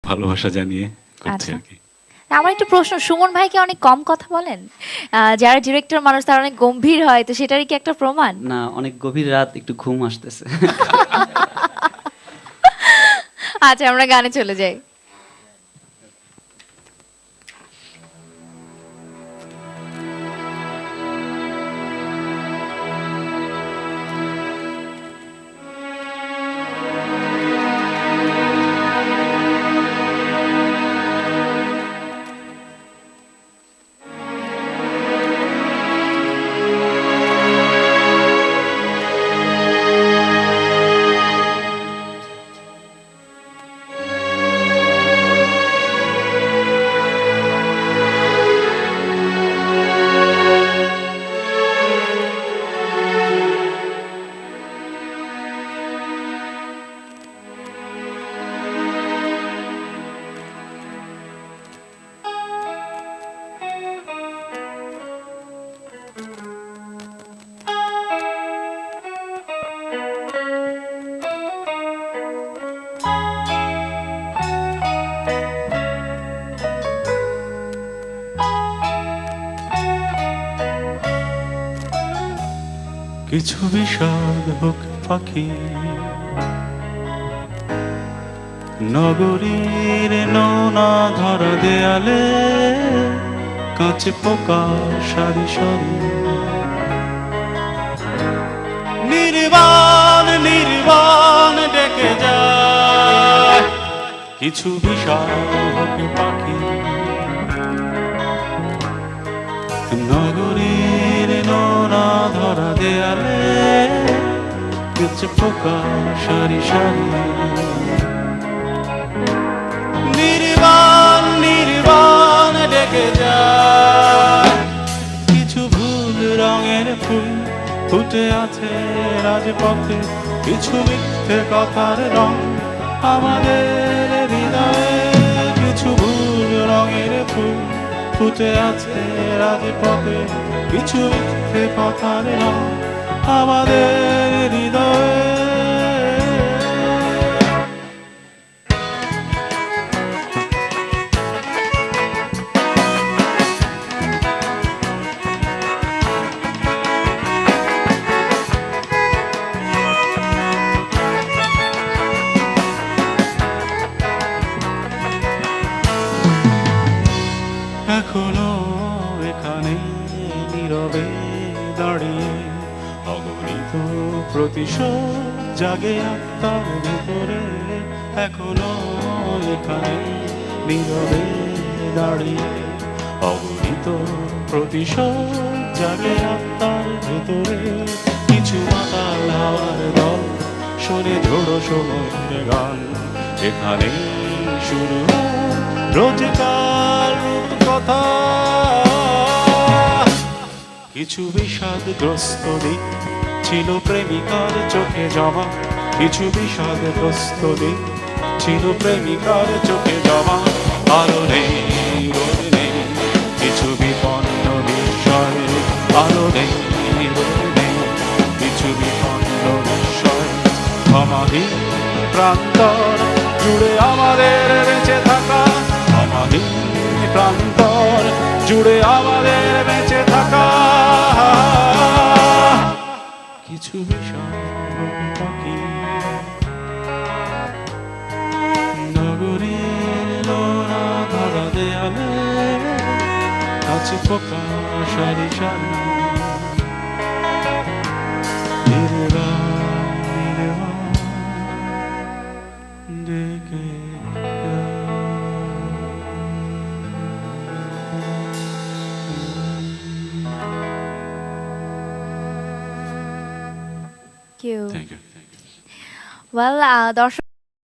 ভালোবাসা জানিয়ে করছি আচ্ছা। আর কি। আমার একটা প্রশ্ন, সুমন ভাই কি অনেক কম কথা বলেন? যারা ডিরেক্টর মানুষ তারা অনেক গম্ভীর হয়, তো সেটারই কি একটা প্রমাণ? না, অনেক গভীর রাত, একটু ঘুম আসতেছে। আচ্ছা, আমরা গানে চলে যাই। কিছু বিষাদ হোক পাখি নগরীর নোনা ধরা দেয়ালে, কাঁচে পোকা সারি সারি, নির্বাণ নির্বাণ ডেকে যায়। কিছু বিষাদ হোক পাখি নগরীর নোনা ধরা দেয়ালে, কাঁচে পোকা সারি সারি, নির্বাণ নির্বাণ ডেকে যায়। কিছু ভুল রঙের ফুল ফুটে আছে রাজপথে, কিছু মিথ্যে কথার রং আমাদের হৃদয়ে। কিছু ভুল রঙের ফুল ফুটে আছে রাজপথে, কিছু মিথ্যে কথার রং আমাদের হৃদয়ে। এখনো এখানে নীরবে দাঁড়িয়ে অগণিত প্রতিশোধ জাগে আত্মার ভেতরে। এখনো এখানে নীরবে দাঁড়িয়ে অগণিত প্রতিশোধ জাগে আত্মার ভেতরে। কিছু মাতাল হাওয়ার দল শোনে ঝোড়ো সময়ের গান, এখানে শুরু হয় রোজকার কথা। কিছু বিষাদগ্রস্ত দিক ছিল প্রেমিকার চোখে জমা, কিছু বিষাদগ্রস্ত দিক ছিল প্রেমিকার চোখে জমা। আলো নেই রোদ নেই, কিছু বিপন্ন বিষয়, আলো নেই রোদ নেই, কিছু বিপন্ন বিষয়। সমাধি প্রান্তর জুড়ে আমাদের বেঁচে থাকা, সমাধি প্রান্তর জুড়ে আমাদের বেঁচে থাকা। কিছু বিষয় পাখি নগরীর লোনা ধরা দেয়ালে, কাছে পোকা সারি সারি, নির্বাণ নির্বাণ ডেকে কেউ থ্যাংক ইউ। ওয়েল, দর্শক